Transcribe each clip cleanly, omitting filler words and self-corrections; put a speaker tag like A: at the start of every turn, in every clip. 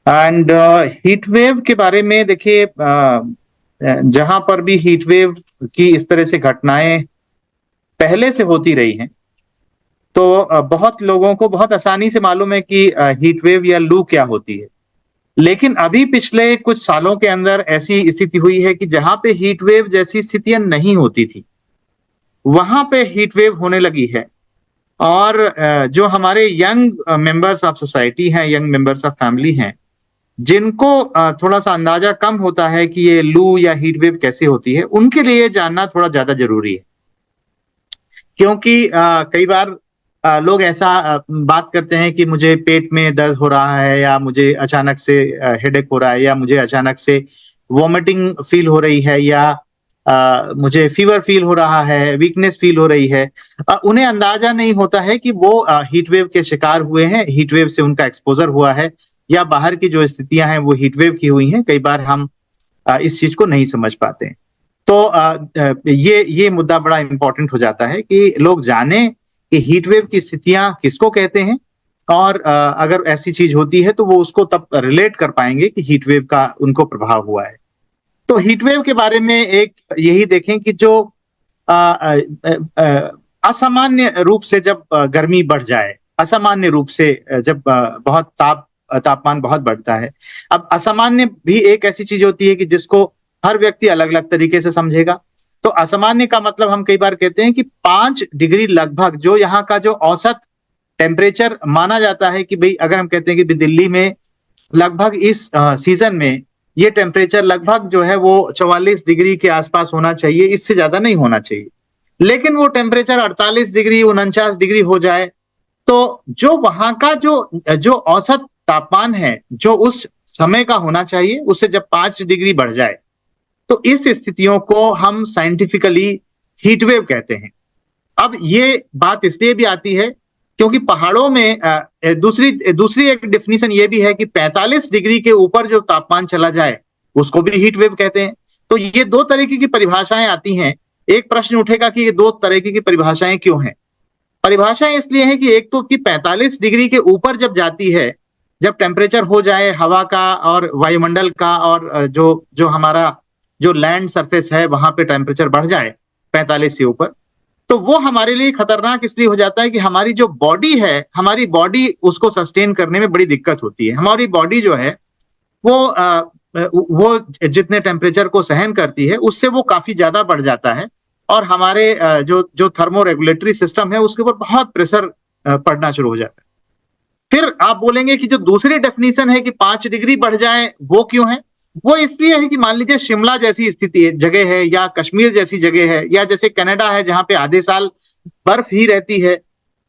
A: And heat wave के बारे में देखिए, जहां पर भी हीट वेव की इस तरह से घटनाएं पहले से होती रही हैं, तो बहुत लोगों को बहुत आसानी से मालूम है कि हीट वेव या लू क्या होती है। लेकिन अभी पिछले कुछ सालों के अंदर ऐसी स्थिति हुई है कि जहां पे हीट वेव जैसी स्थितियां नहीं होती थी, वहां पे हीट वेव होने लगी है। और जो हमारे यंग मेंबर्स ऑफ सोसाइटी हैं, यंग मेंबर्स ऑफ फैमिली हैं, जिनको थोड़ा सा अंदाजा कम होता है कि ये लू या हीट वेव कैसे होती है, उनके लिए जानना थोड़ा ज्यादा जरूरी है। क्योंकि कई बार लोग ऐसा बात करते हैं कि मुझे पेट में दर्द हो रहा है, या मुझे अचानक से हेडेक हो रहा है, या मुझे अचानक से वॉमिटिंग फील हो रही है, या मुझे फीवर फील हो रहा है, वीकनेस फील हो रही है। उन्हें अंदाजा नहीं होता है कि वो हीट वेव के शिकार हुए हैं, हीट वेव से उनका एक्सपोजर हुआ है, या बाहर की जो स्थितियां हैं वो हीट वेव की हुई हैं। कई बार हम इस चीज को नहीं समझ पाते हैं। तो ये मुद्दा बड़ा इंपॉर्टेंट हो जाता है कि लोग जाने कि हीट वेव की स्थितियां किसको कहते हैं, और अगर ऐसी चीज होती है तो वो उसको तब रिलेट कर पाएंगे कि हीट वेव का उनको प्रभाव हुआ है। तो हीट वेव के बारे में एक यही देखें कि जो असामान्य रूप से जब गर्मी बढ़ जाए, असामान्य रूप से जब बहुत तापमान बहुत बढ़ता है। अब असामान्य भी एक ऐसी चीज होती है कि जिसको हर व्यक्ति अलग अलग तरीके से समझेगा। तो असामान्य का मतलब हम कई बार कहते हैं कि 5 डिग्री लगभग जो यहाँ का जो औसत टेम्परेचर माना जाता है, कि भाई अगर हम कहते हैं कि दिल्ली में लगभग इस सीजन में ये टेम्परेचर लगभग जो है वो 44 डिग्री के आसपास होना चाहिए, इससे ज्यादा नहीं होना चाहिए। लेकिन वो टेम्परेचर 48 डिग्री 49 डिग्री हो जाए, तो जो वहां का जो जो औसत तापमान है, जो उस समय का होना चाहिए, उससे जब 5 डिग्री बढ़ जाए, तो इस स्थितियों को हम साइंटिफिकली हीट वेव कहते हैं। अब ये बात इसलिए भी आती है क्योंकि पहाड़ों में दूसरी दूसरी एक डेफिनेशन ये भी है कि 45 डिग्री के ऊपर जो तापमान चला जाए, उसको भी हीट वेव कहते हैं। तो ये दो तरीके की परिभाषाएं आती हैं। एक प्रश्न उठेगा कि ये दो तरीके की परिभाषाएं क्यों हैं। परिभाषाएं इसलिए है कि एक तो कि 45 डिग्री के ऊपर जब जाती है, जब टेम्परेचर हो जाए हवा का और वायुमंडल का, और जो जो हमारा जो लैंड सरफेस है वहां पे टेम्परेचर बढ़ जाए 45 से ऊपर, तो वो हमारे लिए खतरनाक इसलिए हो जाता है कि हमारी जो बॉडी है, हमारी बॉडी उसको सस्टेन करने में बड़ी दिक्कत होती है। हमारी बॉडी जो है वो जितने टेम्परेचर को सहन करती है उससे वो काफी ज्यादा बढ़ जाता है, और हमारे जो जो थर्मो रेगुलेटरी सिस्टम है उसके ऊपर बहुत प्रेशर पड़ना शुरू हो जाता है। फिर आप बोलेंगे कि जो दूसरी डेफिनेशन है कि 5 डिग्री बढ़ जाए, वो क्यों है? वो इसलिए है कि मान लीजिए शिमला जैसी स्थिति है, जगह है, या कश्मीर जैसी जगह है, या जैसे कनाडा है जहां पे आधे साल बर्फ ही रहती है।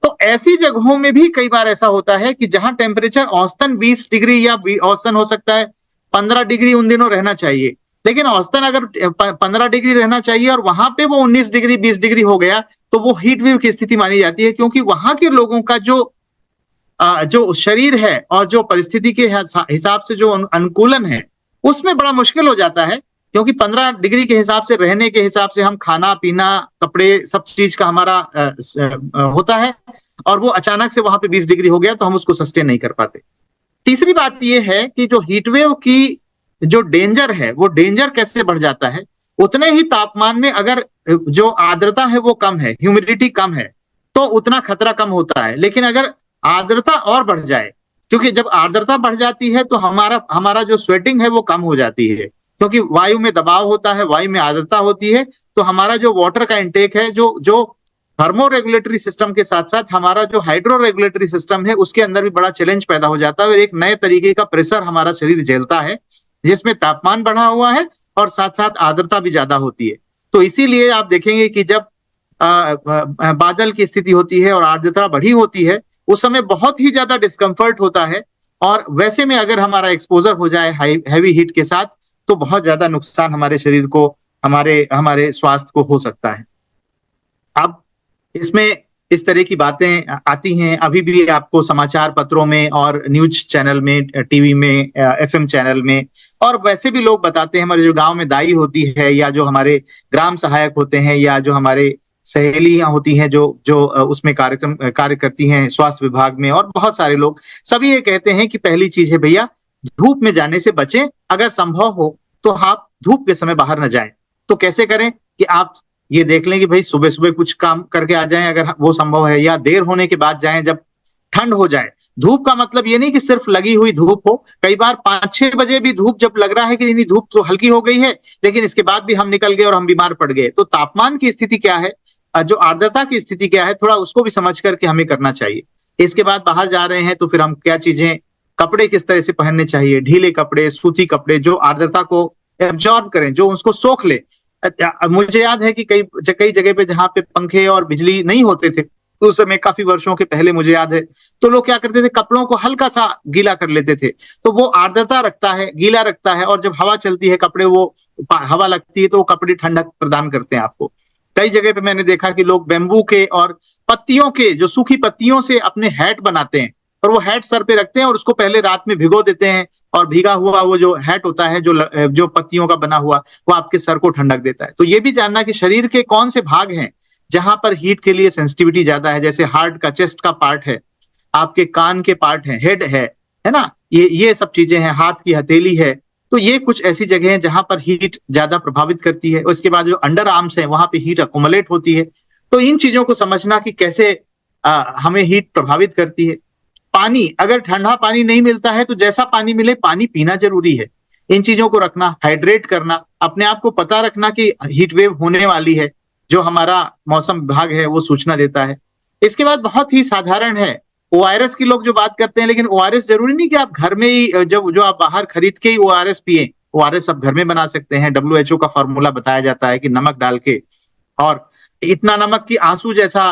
A: तो ऐसी जगहों में भी कई बार ऐसा होता है कि जहां टेम्परेचर औसतन 20 डिग्री, या औसतन हो सकता है 15 डिग्री उन दिनों रहना चाहिए, लेकिन औसतन अगर 15 डिग्री रहना चाहिए और वहां पे वो 19 डिग्री 20 डिग्री हो गया, तो वो हीट वेव की स्थिति मानी जाती है। क्योंकि वहां के लोगों का जो शरीर है और जो परिस्थिति के हिसाब से जो अनुकूलन है, उसमें बड़ा मुश्किल हो जाता है। क्योंकि 15 डिग्री के हिसाब से रहने के हिसाब से हम खाना पीना कपड़े सब चीज का हमारा होता है, और वो अचानक से वहां पे 20 डिग्री हो गया तो हम उसको सस्टेन नहीं कर पाते। तीसरी बात यह है कि जो हीटवेव की जो डेंजर है, वो डेंजर कैसे बढ़ जाता है? उतने ही तापमान में अगर जो आर्द्रता है वो कम है, ह्यूमिडिटी कम है, तो उतना खतरा कम होता है। लेकिन अगर आर्द्रता और बढ़ जाए, क्योंकि जब आर्द्रता बढ़ जाती है तो हमारा हमारा जो स्वेटिंग है वो कम हो जाती है, क्योंकि वायु में दबाव होता है, वायु में आर्द्रता होती है। तो हमारा जो वाटर का इंटेक है, जो जो थर्मो रेगुलेटरी सिस्टम के साथ साथ हमारा जो हाइड्रो रेगुलेटरी सिस्टम है, उसके अंदर भी बड़ा चैलेंज पैदा हो जाता है, और एक नए तरीके का प्रेशर हमारा शरीर झेलता है, जिसमें तापमान बढ़ा हुआ है और साथ साथ आर्द्रता भी ज्यादा होती है। तो इसीलिए आप देखेंगे कि जब बादल की स्थिति होती है और आर्द्रता बढ़ी होती है, उस समय बहुत ही ज्यादा डिस्कम्फर्ट होता है। और वैसे में अगर हमारा एक्सपोजर हो जाए हैवी हीट के साथ, तो बहुत ज्यादा नुकसान हमारे शरीर को, हमारे हमारे स्वास्थ्य को हो सकता है। अब इसमें इस तरह की बातें आती हैं, अभी भी आपको समाचार पत्रों में और न्यूज चैनल में, टीवी में, एफएम चैनल में, और वैसे भी लोग बताते हैं। हमारे जो गांव में दाई होती है, या जो हमारे ग्राम सहायक होते हैं, या जो हमारे सहेलियां होती हैं जो जो उसमें कार्य करती हैं स्वास्थ्य विभाग में, और बहुत सारे लोग, सभी ये कहते हैं कि पहली चीज है भैया धूप में जाने से बचें, अगर संभव हो तो आप धूप के समय बाहर न जाएं। तो कैसे करें कि आप ये देख लें कि भाई सुबह सुबह कुछ काम करके आ जाएं अगर वो संभव है, या देर होने के बाद जाएं जब ठंड हो जाए। धूप का मतलब ये नहीं कि सिर्फ लगी हुई धूप हो, कई बार 5-6 बजे भी धूप जब लग रहा है कि नहीं धूप तो हल्की हो गई है, लेकिन इसके बाद भी हम निकल गए और हम बीमार पड़ गए। तो तापमान की स्थिति क्या है, जो आर्द्रता की स्थिति क्या है, थोड़ा उसको भी समझ करके हमें करना चाहिए। इसके बाद बाहर जा रहे हैं तो फिर हम क्या चीजें, कपड़े किस तरह से पहनने चाहिए, ढीले कपड़े, सूती कपड़े जो आर्द्रता को एब्जॉर्ब करें, जो उसको सोख ले। मुझे याद है कि कई जगह पे जहां पे पंखे और बिजली नहीं होते थे उस समय, काफी वर्षों के पहले मुझे याद है, तो लोग क्या करते थे, कपड़ों को हल्का सा गीला कर लेते थे, तो वो आर्द्रता रखता है, गीला रखता है, और जब हवा चलती है कपड़े, वो हवा लगती है तो वो कपड़े ठंडक प्रदान करते हैं आपको। कई जगह पे मैंने देखा कि लोग बेम्बू के और पत्तियों के, जो सूखी पत्तियों से अपने हैट बनाते हैं, और वो हैट सर पे रखते हैं और उसको पहले रात में भिगो देते हैं, और भीगा हुआ वो जो हैट होता है, जो पत्तियों का बना हुआ, वो आपके सर को ठंडक देता है। तो ये भी जानना कि शरीर के कौन से भाग हैं जहां पर हीट के लिए सेंसिटिविटी ज्यादा है, जैसे हार्ट का, चेस्ट का पार्ट है, आपके कान के पार्ट है, हेड है ना, ये सब चीजें हैं, हाथ की हथेली है। तो ये कुछ ऐसी जगह हैं जहां पर हीट ज्यादा प्रभावित करती है। उसके बाद जो अंडर आर्म्स है, वहां पे हीट अकोमोलेट होती है। तो इन चीजों को समझना कि कैसे हमें हीट प्रभावित करती है। पानी, अगर ठंडा पानी नहीं मिलता है तो जैसा पानी मिले पानी पीना जरूरी है। इन चीजों को रखना, हाइड्रेट करना, अपने आप को पता रखना कि हीट वेव होने वाली है, जो हमारा मौसम विभाग है वो सूचना देता है। इसके बाद बहुत ही साधारण है, ओआरएस की लोग जो बात करते हैं, लेकिन ओआरएस जरूरी नहीं कि आप घर में ही, जो आप बाहर खरीद के ही ओआरएस पिए। ओआरएस आप घर में बना सकते हैं। डब्ल्यूएचओ का फॉर्मूला बताया जाता है कि नमक डाल के, और इतना नमक कि आंसू जैसा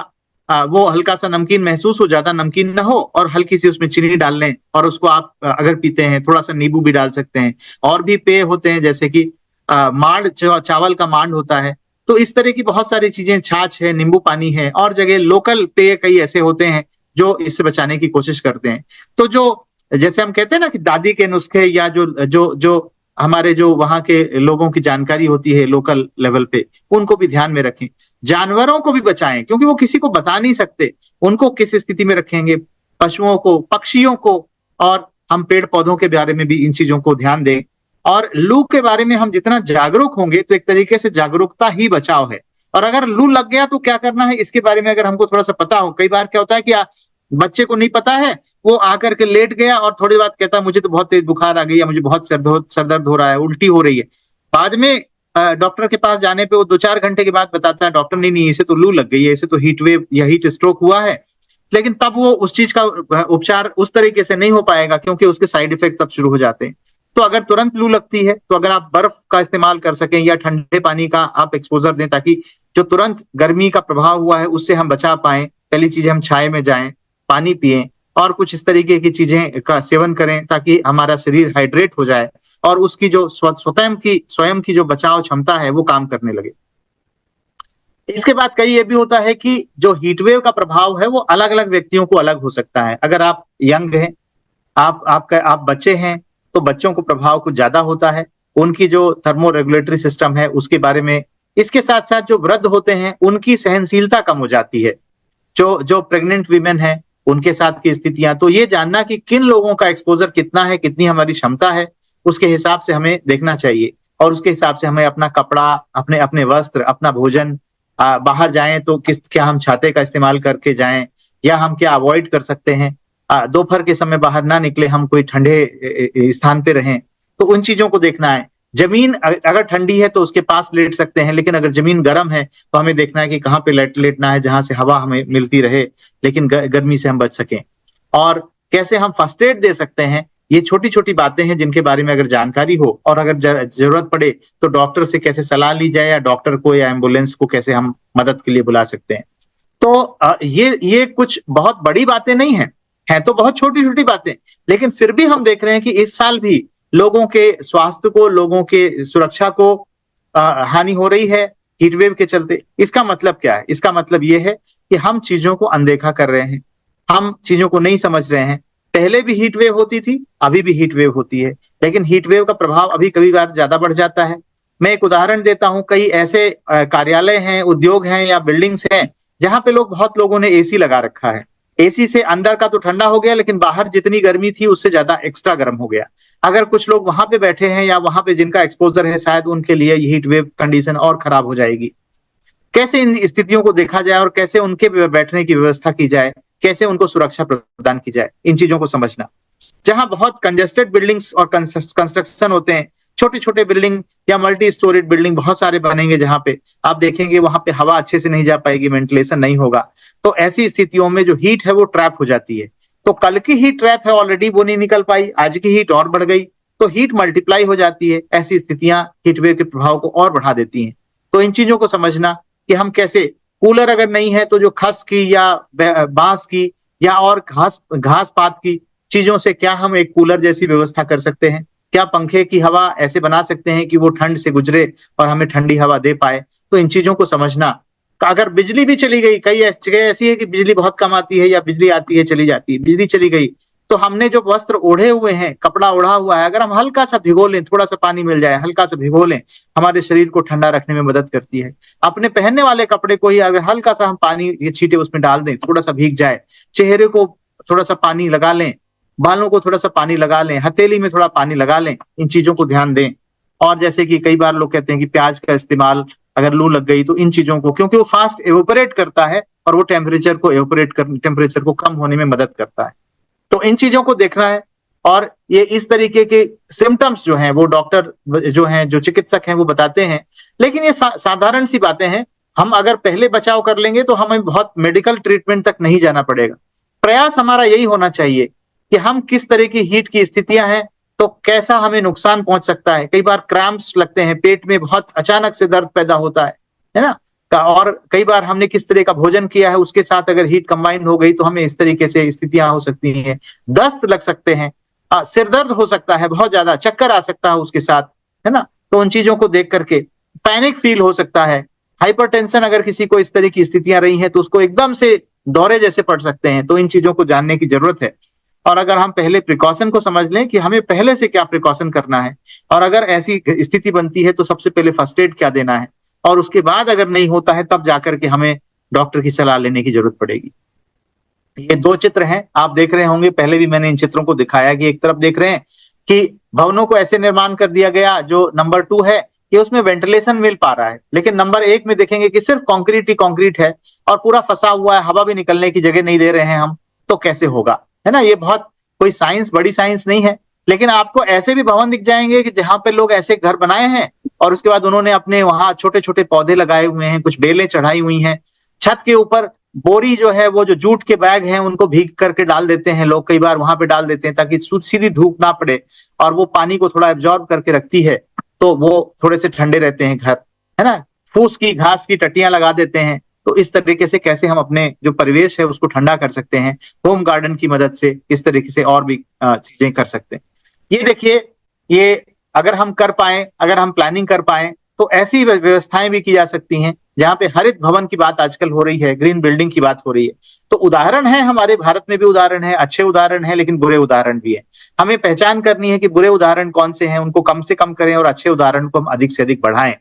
A: वो हल्का सा नमकीन महसूस हो, ज्यादा नमकीन ना हो, और हल्की सी उसमें चीनी डाल लें, और उसको आप अगर पीते हैं, थोड़ा सा नींबू भी डाल सकते हैं। और भी पेय होते हैं जैसे कि मांड, चावल का मांड होता है। तो इस तरह की बहुत सारी चीजें, छाछ है, नींबू पानी है, और जगह लोकल पेय कई ऐसे होते हैं जो इससे बचाने की कोशिश करते हैं। तो जो, जैसे हम कहते हैं ना कि दादी के नुस्खे, या जो जो जो हमारे जो वहां के लोगों की जानकारी होती है लोकल लेवल पे, उनको भी ध्यान में रखें। जानवरों को भी बचाएं, क्योंकि वो किसी को बता नहीं सकते उनको किस स्थिति में रखेंगे, पशुओं को, पक्षियों को, और हम पेड़ पौधों के बारे में भी इन चीजों को ध्यान दें। और लू के बारे में हम जितना जागरूक होंगे, तो एक तरीके से जागरूकता ही बचाव है। और अगर लू लग गया तो क्या करना है, इसके बारे में अगर हमको थोड़ा सा पता हो। कई बार क्या होता है कि बच्चे को नहीं पता है, वो आकर के लेट गया और थोड़ी बाद कहता है मुझे तो बहुत तेज बुखार आ गई, या मुझे बहुत सर दर्द हो रहा है, उल्टी हो रही है। बाद में डॉक्टर के पास जाने पे वो 2-4 घंटे के बाद बताता है, डॉक्टर नहीं, इसे तो लू लग गई है, इसे तो हीट वेव या हीट स्ट्रोक हुआ है। लेकिन तब वो उस चीज का उपचार उस तरीके से नहीं हो पाएगा, क्योंकि उसके साइड इफेक्ट तब शुरू हो जाते हैं। तो अगर तुरंत लू लगती है, तो अगर आप बर्फ का इस्तेमाल कर सकें या ठंडे पानी का आप एक्सपोजर दें, ताकि जो तुरंत गर्मी का प्रभाव हुआ है उससे हम बचा पाए। पहली चीज, हम छाए में जाएं, पानी पिएं, और कुछ इस तरीके की चीजें का सेवन करें, ताकि हमारा शरीर हाइड्रेट हो जाए, और उसकी जो स्वयं की जो बचाव क्षमता है वो काम करने लगे। इसके बाद कई ये भी होता है कि जो हीटवेव का प्रभाव है वो अलग अलग व्यक्तियों को अलग हो सकता है। अगर आप यंग हैं, आप बच्चे हैं, तो बच्चों को प्रभाव कुछ ज्यादा होता है, उनकी जो थर्मो रेगुलेटरी सिस्टम है उसके बारे में। इसके साथ साथ जो वृद्ध होते हैं उनकी सहनशीलता कम हो जाती है। जो प्रेग्नेंट वीमेन है उनके साथ की स्थितियां, तो ये जानना कि किन लोगों का एक्सपोजर कितना है, कितनी हमारी क्षमता है, उसके हिसाब से हमें देखना चाहिए। और उसके हिसाब से हमें अपना कपड़ा, अपने अपने वस्त्र, अपना भोजन, बाहर जाएं तो क्या हम छाते का इस्तेमाल करके जाएं, या हम क्या अवॉइड कर सकते हैं, दोपहर के समय बाहर ना निकले, हम कोई ठंडे स्थान पे रहें। तो उन चीजों को देखना है। जमीन अगर ठंडी है तो उसके पास लेट सकते हैं, लेकिन अगर जमीन गर्म है तो हमें देखना है कि कहाँ पे लेटना है जहां से हवा हमें मिलती रहे, लेकिन गर्मी से हम बच सकें। और कैसे हम फर्स्ट एड दे सकते हैं, ये छोटी छोटी बातें हैं जिनके बारे में अगर जानकारी हो, और अगर जरूरत पड़े तो डॉक्टर से कैसे सलाह ली जाए, या डॉक्टर को या एम्बुलेंस को कैसे हम मदद के लिए बुला सकते हैं। तो ये कुछ बहुत बड़ी बातें नहीं है तो बहुत छोटी छोटी बातें, लेकिन फिर भी हम देख रहे हैं कि इस साल भी लोगों के स्वास्थ्य को, लोगों के सुरक्षा को हानि हो रही है हीटवेव के चलते। इसका मतलब क्या है? इसका मतलब ये है कि हम चीजों को अनदेखा कर रहे हैं, हम चीजों को नहीं समझ रहे हैं। पहले भी हीट वेव होती थी, अभी भी हीट वेव होती है, लेकिन हीट वेव का प्रभाव अभी कभी बार ज्यादा बढ़ जाता है। मैं एक उदाहरण देता हूं, कई ऐसे कार्यालय हैं, उद्योग हैं या बिल्डिंग्स हैं जहां पे बहुत लोगों ने एसी लगा रखा है। एसी से अंदर का तो ठंडा हो गया, लेकिन बाहर जितनी गर्मी थी उससे ज्यादा एक्स्ट्रा गर्म हो गया। अगर कुछ लोग वहां पे बैठे हैं या वहां पे जिनका एक्सपोजर है, शायद उनके लिए ये हीट वेव कंडीशन और खराब हो जाएगी। कैसे इन स्थितियों को देखा जाए और कैसे उनके बैठने की व्यवस्था की जाए, कैसे उनको सुरक्षा प्रदान की जाए, इन चीजों को समझना। जहां बहुत कंजेस्टेड बिल्डिंग्स और कंस्ट्रक्शन होते हैं, छोटे छोटे बिल्डिंग या मल्टी स्टोरेड बिल्डिंग बहुत सारे बनेंगे, जहां पे आप देखेंगे वहां पे हवा अच्छे से नहीं जा पाएगी, वेंटिलेशन नहीं होगा। तो ऐसी स्थितियों में जो हीट है वो ट्रैप हो जाती है। तो कल की हीट ट्रैप है ऑलरेडी, वो नहीं निकल पाई, आज की हीट और बढ़ गई, तो हीट मल्टीप्लाई हो जाती है। ऐसी स्थितियां हीट वेव के प्रभाव को और बढ़ा देती हैं। तो इन चीजों को समझना कि हम कैसे, कूलर अगर नहीं है तो जो खस की या बांस की या और घास पात की चीजों से क्या हम एक कूलर जैसी व्यवस्था कर सकते हैं? क्या पंखे की हवा ऐसे बना सकते हैं कि वो ठंड से गुजरे और हमें ठंडी हवा दे पाए? तो इन चीजों को समझना। अगर बिजली भी चली गई, कई जगह ऐसी है कि बिजली बहुत कम आती है या बिजली आती है चली जाती है, बिजली चली गई तो हमने जो वस्त्र ओढ़े हुए हैं, कपड़ा ओढ़ा हुआ है, अगर हम हल्का सा भिगो लें, थोड़ा सा पानी मिल जाए, हल्का सा भिगो लें, हमारे शरीर को ठंडा रखने में मदद करती है। अपने पहनने वाले कपड़े को ही अगर हल्का सा हम पानी ये छींटे उसमें डाल दें, थोड़ा सा भीग जाए, चेहरे को थोड़ा सा पानी लगा लें, बालों को थोड़ा सा पानी लगा लें, हथेली में थोड़ा पानी लगा लें, इन चीजों को ध्यान दें। और जैसे कि कई बार लोग कहते हैं कि प्याज का इस्तेमाल, अगर लू लग गई तो इन चीजों को, क्योंकि वो फास्ट एवोपरेट करता है और वो टेम्परेचर को कम होने में मदद करता है। तो इन चीजों को देखना है। और ये इस तरीके के सिम्टम्स जो हैं वो डॉक्टर जो हैं, जो चिकित्सक हैं, वो बताते हैं। लेकिन ये साधारण सी बातें हैं। हम अगर पहले बचाव कर लेंगे तो हमें बहुत मेडिकल ट्रीटमेंट तक नहीं जाना पड़ेगा। प्रयास हमारा यही होना चाहिए कि हम किस तरह की हीट की स्थितियां हैं तो कैसा हमें नुकसान पहुंच सकता है। कई बार क्रैम्प्स लगते हैं, पेट में बहुत अचानक से दर्द पैदा होता है ना। और कई बार हमने किस तरह का भोजन किया है उसके साथ अगर हीट कंबाइंड हो गई तो हमें इस तरीके से स्थितियां हो सकती हैं। दस्त लग सकते हैं, सिर दर्द हो सकता है, बहुत ज्यादा चक्कर आ सकता है उसके साथ, है ना। तो उन चीजों को देख करके पैनिक फील हो सकता है। हाइपरटेंशन अगर किसी को इस तरह की स्थितियां रही हैं तो उसको एकदम से दौरे जैसे पड़ सकते हैं। तो इन चीजों को जानने की जरूरत है। और अगर हम पहले प्रिकॉशन को समझ लें कि हमें पहले से क्या प्रिकॉशन करना है, और अगर ऐसी स्थिति बनती है तो सबसे पहले फर्स्ट एड क्या देना है, और उसके बाद अगर नहीं होता है तब जाकर के हमें डॉक्टर की सलाह लेने की जरूरत पड़ेगी। ये दो चित्र हैं, आप देख रहे होंगे, पहले भी मैंने इन चित्रों को दिखाया कि एक तरफ देख रहे हैं कि भवनों को ऐसे निर्माण कर दिया गया, जो नंबर 2 है कि उसमें वेंटिलेशन मिल पा रहा है, लेकिन नंबर 1 में देखेंगे कि सिर्फ कंक्रीट ही कंक्रीट है और पूरा फंसा हुआ है, हवा भी निकलने की जगह नहीं दे रहे हैं हम, तो कैसे होगा, है ना। ये बहुत कोई साइंस, बड़ी साइंस नहीं है। लेकिन आपको ऐसे भी भवन दिख जाएंगे कि जहां पे लोग ऐसे घर बनाए हैं और उसके बाद उन्होंने अपने वहां छोटे छोटे पौधे लगाए हुए हैं, कुछ बेलें चढ़ाई हुई हैं, छत के ऊपर बोरी जो है, वो जो जूट के बैग हैं उनको भीग करके डाल देते हैं लोग, कई बार वहां पे डाल देते हैं ताकि सीधी धूप ना पड़े और वो पानी को थोड़ा एब्जॉर्ब करके रखती है, तो वो थोड़े से ठंडे रहते हैं घर, है ना। फूस की घास की टटियां लगा देते हैं। तो इस तरीके से कैसे हम अपने जो परिवेश है उसको ठंडा कर सकते हैं, होम गार्डन की मदद से इस तरीके से और भी चीजें कर सकते हैं। ये देखिए, ये अगर हम कर पाए, अगर हम प्लानिंग कर पाए तो ऐसी व्यवस्थाएं भी की जा सकती हैं जहां पे हरित भवन की बात आजकल हो रही है, ग्रीन बिल्डिंग की बात हो रही है। तो उदाहरण है, हमारे भारत में भी उदाहरण है, अच्छे उदाहरण है, लेकिन बुरे उदाहरण भी है। हमें पहचान करनी है कि बुरे उदाहरण कौन से हैं, उनको कम से कम करें और अच्छे उदाहरण को हम अधिक से अधिक बढ़ाएं।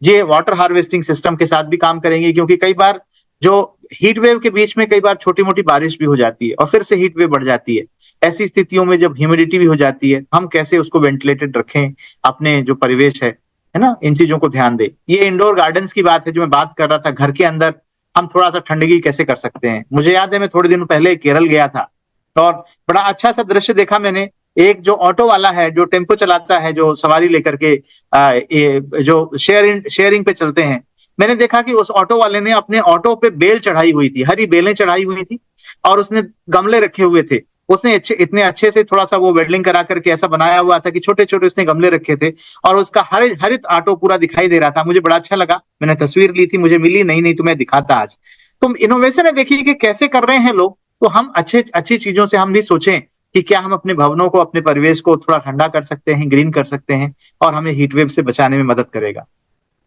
A: ये वाटर हार्वेस्टिंग सिस्टम के साथ भी काम करेंगे, क्योंकि कई बार जो हीट वेव के बीच में कई बार छोटी मोटी बारिश भी हो जाती है और फिर से हीट वेव बढ़ जाती है। ऐसी स्थितियों में जब ह्यूमिडिटी भी हो जाती है, हम कैसे उसको वेंटिलेटेड रखें, अपने जो परिवेश है ना, इन चीजों को ध्यान दें। ये इंडोर गार्डन्स की बात है जो मैं बात कर रहा था, घर के अंदर हम थोड़ा सा ठंडगी कैसे कर सकते हैं। मुझे याद है मैं थोड़े दिन पहले केरल गया था और बड़ा अच्छा सा दृश्य देखा मैंने। एक जो ऑटो वाला है, जो टेम्पो चलाता है, जो सवारी लेकर के जो शेयरिंग पे चलते हैं, मैंने देखा कि उस ऑटो वाले ने अपने ऑटो पे बेल चढ़ाई हुई थी, हरी बेलें चढ़ाई हुई थी और उसने गमले रखे हुए थे। उसने इतने अच्छे से थोड़ा सा वो वेल्डिंग करा करके ऐसा बनाया हुआ था कि छोटे छोटे उसने गमले रखे थे और उसका हरित ऑटो पूरा दिखाई दे रहा था। मुझे बड़ा अच्छा लगा, मैंने तस्वीर ली थी, मुझे मिली नहीं तो मैं दिखाता आज। तो इनोवेशन है, देखिए कि कैसे कर रहे हैं लोग। तो हम अच्छी चीजों से हम भी सोचें कि क्या हम अपने भवनों को, अपने परिवेश को थोड़ा ठंडा कर सकते हैं, ग्रीन कर सकते हैं और हमें हीट वेव से बचाने में मदद करेगा।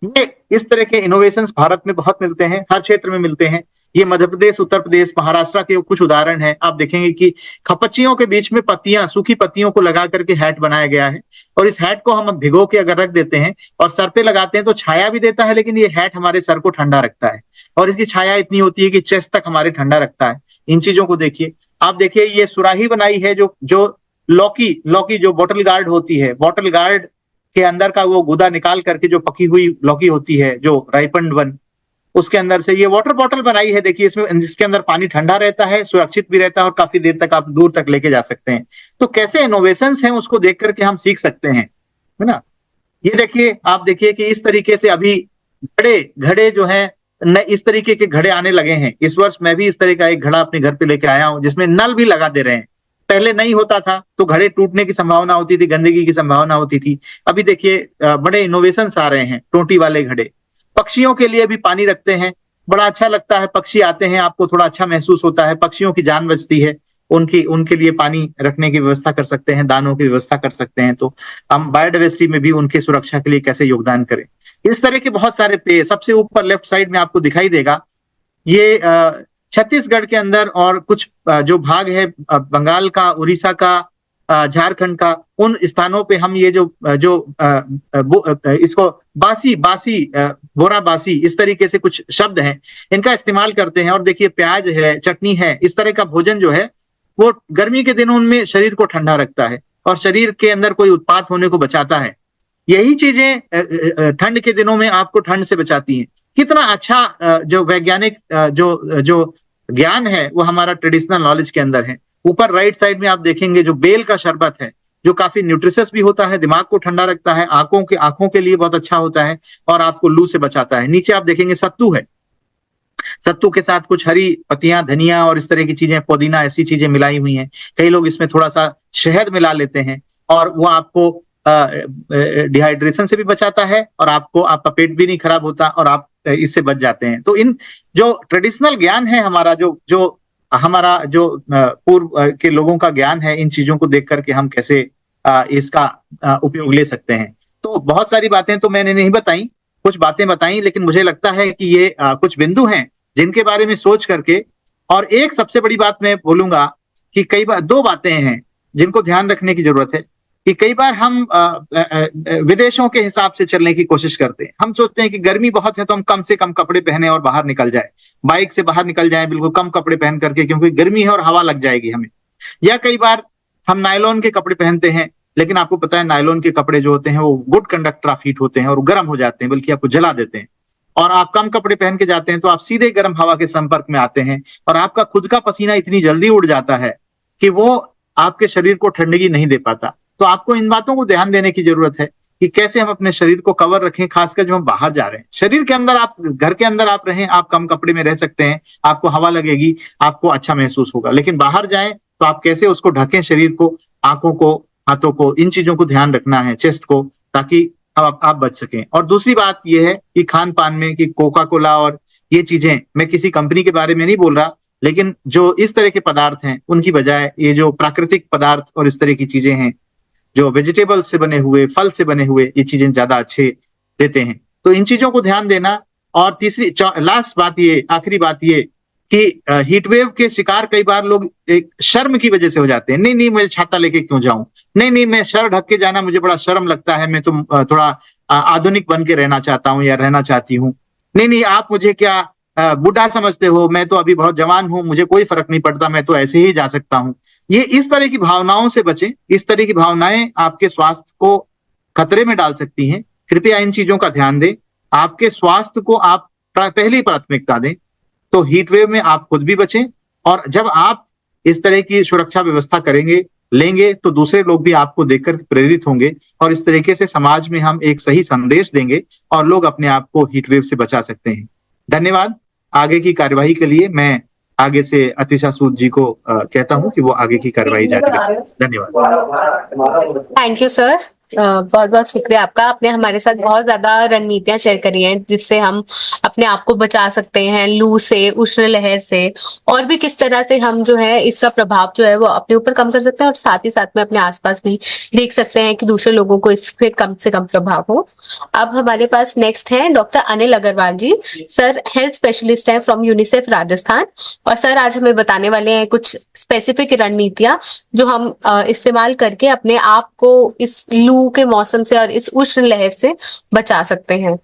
A: ये इस तरह के इनोवेशंस भारत में बहुत मिलते हैं, हर क्षेत्र में मिलते हैं। ये मध्य प्रदेश, उत्तर प्रदेश, महाराष्ट्र के कुछ उदाहरण हैं। आप देखेंगे कि खपच्चियों के बीच में पत्तियां, सूखी पत्तियों को लगा करके हैट बनाया गया है और इस हैट को हम भिगो के अगर रख देते हैं और सर पे लगाते हैं तो छाया भी देता है, लेकिन ये हैट हमारे सर को ठंडा रखता है और इसकी छाया इतनी होती है कि चेस्ट तक हमारे ठंडा रखता है। इन चीजों को देखिए। आप देखिए, ये सुराही बनाई है जो लौकी जो बॉटल गार्ड होती है, बॉटल गार्ड के अंदर का वो गुदा निकाल करके जो पकी हुई लौकी होती है, जो राइपन्ड वन, उसके अंदर से ये वाटर बॉटल बनाई है, देखिए इसमें, जिसके अंदर पानी ठंडा रहता है, सुरक्षित भी रहता है और काफी देर तक आप दूर तक लेके जा सकते हैं। तो कैसे इनोवेशंस हैं उसको देख करके हम सीख सकते हैं, है ना। ये देखिए, आप देखिए कि इस तरीके से अभी घड़े जो है न, इस तरीके के घड़े आने लगे हैं। इस वर्ष मैं भी इस तरह का एक घड़ा अपने घर पे लेके आया हूं, जिसमें नल भी लगा दे रहे हैं। पहले नहीं होता था तो घड़े टूटने की संभावना होती थी, गंदगी की संभावना होती थी। अभी देखिए बड़े इनोवेशंस आ रहे हैं, टोटी वाले घड़े। पक्षियों के लिए भी पानी रखते हैं, बड़ा अच्छा लगता है। पक्षी आते हैं, आपको थोड़ा अच्छा महसूस होता है, पक्षियों की जान बचती है। उनके लिए पानी रखने की व्यवस्था कर सकते हैं, दानों की व्यवस्था कर सकते हैं। तो हम बायोडाइवर्सिटी में भी उनके सुरक्षा के लिए कैसे योगदान करें, इस तरह के बहुत सारे पेड़। सबसे ऊपर लेफ्ट साइड में आपको दिखाई देगा, ये छत्तीसगढ़ के अंदर और कुछ जो भाग है बंगाल का, उड़ीसा का, झारखंड का, उन स्थानों पे हम ये इसको बोरा बासी, इस तरीके से कुछ शब्द हैं, इनका इस्तेमाल करते हैं। और देखिए प्याज है, चटनी है, इस तरह का भोजन जो है वो गर्मी के दिनों में शरीर को ठंडा रखता है और शरीर के अंदर कोई उत्पात होने को बचाता है। यही चीजें ठंड के दिनों में आपको ठंड से बचाती हैं। कितना अच्छा जो वैज्ञानिक जो ज्ञान है वो हमारा ट्रेडिशनल नॉलेज के अंदर है। ऊपर राइट साइड में आप देखेंगे जो बेल का शरबत है, जो काफी न्यूट्रिशियस भी होता है, दिमाग को ठंडा रखता है, आंखों के लिए बहुत अच्छा होता है और आपको लू से बचाता है। नीचे आप देखेंगे सत्तू है, सत्तू के साथ कुछ हरी पत्तियां, धनिया और इस तरह की चीजें, पुदीना, ऐसी चीजें मिलाई हुई हैं। कई लोग इसमें थोड़ा सा शहद मिला लेते हैं और वो आपको डिहाइड्रेशन से भी बचाता है और आपका पेट भी नहीं खराब होता और आप इससे बच जाते हैं। तो इन जो ट्रेडिशनल ज्ञान है हमारा, जो पूर्व के लोगों का ज्ञान है, इन चीजों को देख करके हम कैसे इसका उपयोग ले सकते हैं। तो बहुत सारी बातें तो मैंने नहीं बताई, कुछ बातें बताई, लेकिन मुझे लगता है कि ये कुछ बिंदु हैं जिनके बारे में सोच करके, और एक सबसे बड़ी बात मैं बोलूंगा कि कई बार दो बातें हैं जिनको ध्यान रखने की जरूरत है कि कई बार हम विदेशों के हिसाब से चलने की कोशिश करते हैं। हम सोचते हैं कि गर्मी बहुत है तो हम कम से कम कपड़े पहने और बाहर निकल जाए, बाइक से बाहर निकल जाए बिल्कुल कम कपड़े पहन करके, क्योंकि गर्मी है और हवा लग जाएगी हमें। या कई बार हम नायलॉन के कपड़े पहनते हैं, लेकिन आपको पता है नायलॉन के कपड़े जो होते हैं वो गुड कंडक्टर ऑफ हीट होते हैं और गर्म हो जाते हैं, बल्कि आपको जला देते हैं। और आप कम कपड़े पहन के जाते हैं तो आप सीधे गर्म हवा के संपर्क में आते हैं और आपका खुद का पसीना इतनी जल्दी उड़ जाता है कि वो आपके शरीर को ठंडगी नहीं दे पाता। तो आपको इन बातों को ध्यान देने की जरूरत है कि कैसे हम अपने शरीर को कवर रखें, खासकर जब हम बाहर जा रहे हैं। शरीर के अंदर आप, घर के अंदर आप रहें, आप कम कपड़े में रह सकते हैं, आपको हवा लगेगी, आपको अच्छा महसूस होगा। लेकिन बाहर जाएं तो आप कैसे उसको ढकें, शरीर को, आंखों को, हाथों को, इन चीजों को ध्यान रखना है, चेस्ट को, ताकि आप बच सकें। और दूसरी बात यह है कि खान पान में कि कोका कोला और ये चीजें, मैं किसी कंपनी के बारे में नहीं बोल रहा, लेकिन जो इस तरह के पदार्थ हैं उनकी बजाय ये जो प्राकृतिक पदार्थ और इस तरह की चीजें हैं, जो वेजिटेबल से बने हुए, फल से बने हुए, ये चीजें ज्यादा अच्छे देते हैं। तो इन चीजों को ध्यान देना। और तीसरी लास्ट बात ये, आखिरी बात ये कि हीट वेव के शिकार कई बार लोग एक शर्म की वजह से हो जाते हैं। नहीं मैं छाता लेके क्यों जाऊं, नहीं मैं सर ढक के जाना मुझे बड़ा शर्म लगता है, मैं तो थोड़ा आधुनिक बन के रहना चाहता हूं या रहना चाहती हूँ। नहीं आप मुझे क्या बूढ़ा समझते हो, मैं तो अभी बहुत जवान हूं, मुझे कोई फर्क नहीं पड़ता, मैं तो ऐसे ही जा सकता हूं। ये इस तरह की भावनाओं से बचें। इस तरह की भावनाएं आपके स्वास्थ्य को खतरे में डाल सकती हैं। कृपया इन चीजों का ध्यान दें, आपके स्वास्थ्य को आप पहली प्राथमिकता दें, तो हीट वेव में आप खुद भी बचें। और जब आप इस तरह की सुरक्षा व्यवस्था लेंगे तो दूसरे लोग भी आपको देखकर प्रेरित होंगे और इस तरीके से समाज में हम एक सही संदेश देंगे और लोग अपने आप को हीट वेव से बचा सकते हैं। धन्यवाद। आगे की कार्यवाही के लिए मैं आगे से अतिशा सूद जी को कहता हूं कि वो आगे की कार्यवाही जारी रखें। धन्यवाद।
B: थैंक यू सर, बहुत बहुत शुक्रिया आपका। आपने हमारे साथ बहुत ज्यादा रणनीतियां शेयर करी हैं जिससे हम अपने आप को बचा सकते हैं लू से, उष्ण लहर से, और भी किस तरह से हम जो है इसका प्रभाव जो है वो अपने ऊपर कम कर सकते हैं और साथ ही साथ में अपने आसपास भी देख सकते हैं कि दूसरे लोगों को इससे कम प्रभाव हो। अब हमारे पास नेक्स्ट है डॉक्टर अनिल अग्रवाल जी। सर हेल्थ स्पेशलिस्ट है फ्रॉम यूनिसेफ राजस्थान, और सर आज हमें बताने वाले हैं कुछ स्पेसिफिक रणनीतियां जो हम इस्तेमाल करके अपने आप को इस लू के मौसम से और इस उष्ण लहर से बचा सकते हैं।